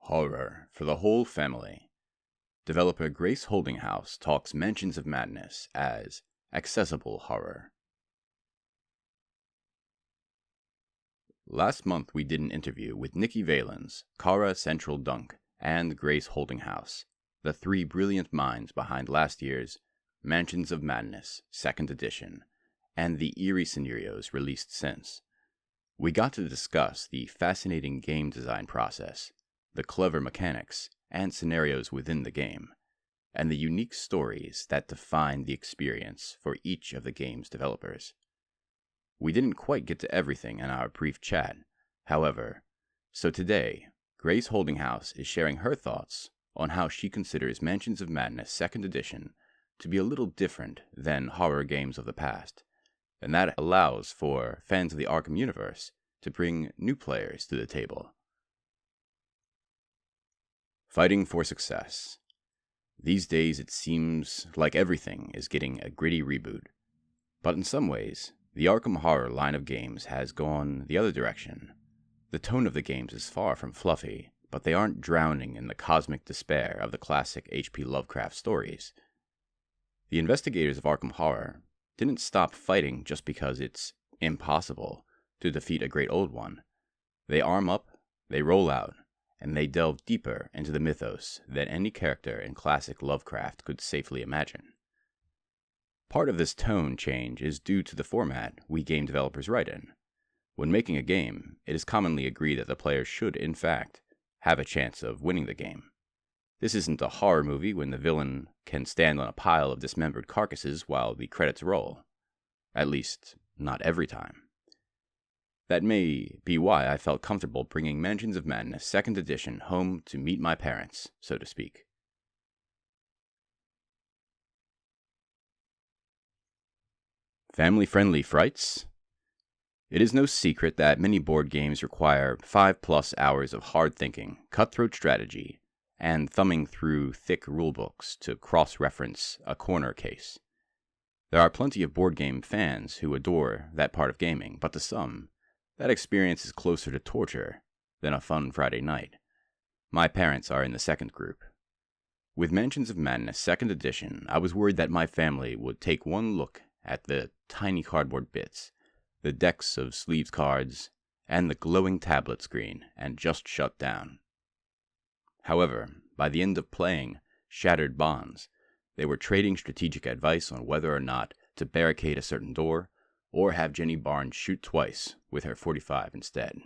Horror for the whole family. Developer Grace Holdinghaus talks Mansions of Madness as accessible horror. Last month we did an interview with Nikki Valens, Cara Central Dunk, and Grace Holdinghaus, the three brilliant minds behind last year's Mansions of Madness 2nd Edition, and the eerie scenarios released since. We got to discuss the fascinating game design process, the clever mechanics and scenarios within the game, and the unique stories that define the experience for each of the game's developers. We didn't quite get to everything in our brief chat, however, so today, Grace Holdinghaus is sharing her thoughts on how she considers Mansions of Madness 2nd Edition to be a little different than horror games of the past, and that allows for fans of the Arkham universe to bring new players to the table. Fighting for success. These days it seems like everything is getting a gritty reboot, but in some ways, the Arkham Horror line of games has gone the other direction. The tone of the games is far from fluffy, but they aren't drowning in the cosmic despair of the classic H.P. Lovecraft stories. The investigators of Arkham Horror didn't stop fighting just because it's impossible to defeat a great old one. They arm up, they roll out, and they delve deeper into the mythos than any character in classic Lovecraft could safely imagine. Part of this tone change is due to the format we game developers write in. When making a game, it is commonly agreed that the players should, in fact, have a chance of winning the game. This isn't a horror movie when the villain can stand on a pile of dismembered carcasses while the credits roll. At least, not every time. That may be why I felt comfortable bringing Mansions of Madness 2nd Edition home to meet my parents, so to speak. Family-friendly Frights? It is no secret that many board games require 5+ hours of hard thinking, cutthroat strategy, and thumbing through thick rulebooks to cross-reference a corner case. There are plenty of board game fans who adore that part of gaming, but to some, that experience is closer to torture than a fun Friday night. My parents are in the second group. With Mansions of Madness 2nd Edition, I was worried that my family would take one look at the tiny cardboard bits, the decks of sleeved cards, and the glowing tablet screen, and just shut down. However, by the end of playing Shattered Bonds, they were trading strategic advice on whether or not to barricade a certain door, or have Jenny Barnes shoot twice with her .45 instead.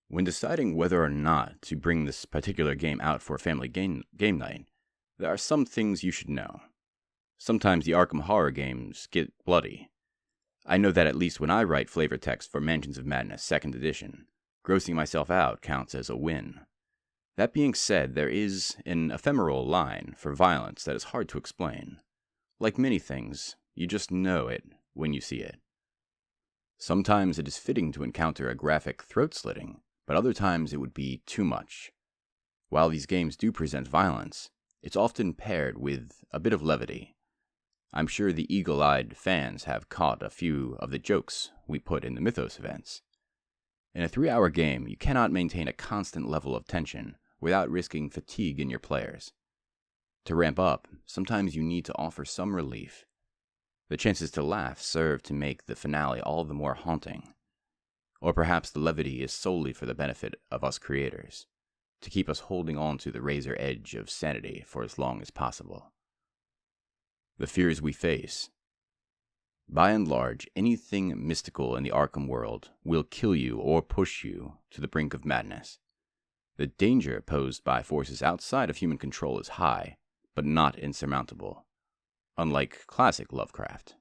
When deciding whether or not to bring this particular game out for a family game night, there are some things you should know. Sometimes the Arkham Horror games get bloody. I know that at least when I write flavor text for Mansions of Madness 2nd Edition, grossing myself out counts as a win. That being said, there is an ephemeral line for violence that is hard to explain. Like many things, you just know it when you see it. Sometimes it is fitting to encounter a graphic throat-slitting, but other times it would be too much. While these games do present violence, it's often paired with a bit of levity. I'm sure the eagle-eyed fans have caught a few of the jokes we put in the Mythos events. In a 3-hour game, you cannot maintain a constant level of tension without risking fatigue in your players. To ramp up, sometimes you need to offer some relief. The chances to laugh serve to make the finale all the more haunting. Or perhaps the levity is solely for the benefit of us creators, to keep us holding on to the razor edge of sanity for as long as possible. The fears we face. By and large, anything mystical in the Arkham world will kill you or push you to the brink of madness. The danger posed by forces outside of human control is high, but not insurmountable, unlike classic Lovecraft.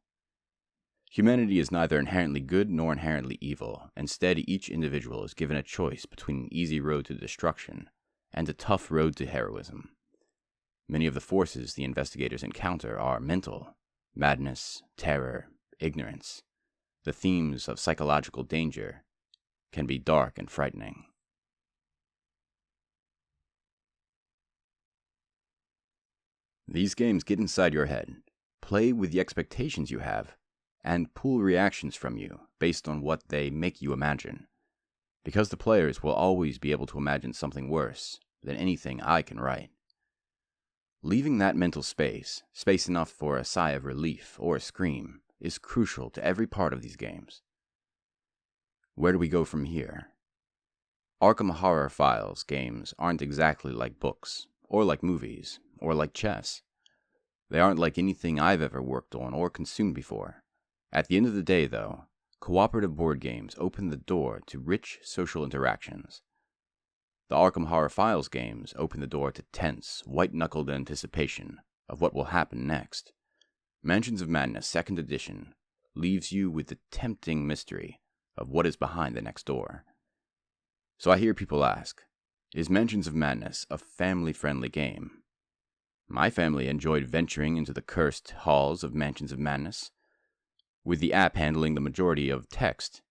Humanity is neither inherently good nor inherently evil. Instead, each individual is given a choice between an easy road to destruction and a tough road to heroism. Many of the forces the investigators encounter are mental: madness, terror, ignorance. The themes of psychological danger can be dark and frightening. These games get inside your head, play with the expectations you have, and pull reactions from you based on what they make you imagine, because the players will always be able to imagine something worse than anything I can write. Leaving that mental space enough for a sigh of relief or a scream, is crucial to every part of these games. Where do we go from here? Arkham Horror Files games aren't exactly like books, or like movies, or like chess. They aren't like anything I've ever worked on or consumed before. At the end of the day, though, cooperative board games open the door to rich social interactions. The Arkham Horror Files games open the door to tense, white-knuckled anticipation of what will happen next. Mansions of Madness 2nd Edition leaves you with the tempting mystery of what is behind the next door. So I hear people ask, is Mansions of Madness a family-friendly game? My family enjoyed venturing into the cursed halls of Mansions of Madness. With the app handling the majority of text,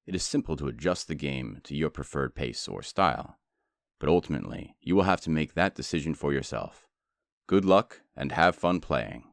it is simple to adjust the game to your preferred pace or style. But ultimately, you will have to make that decision for yourself. Good luck and have fun playing.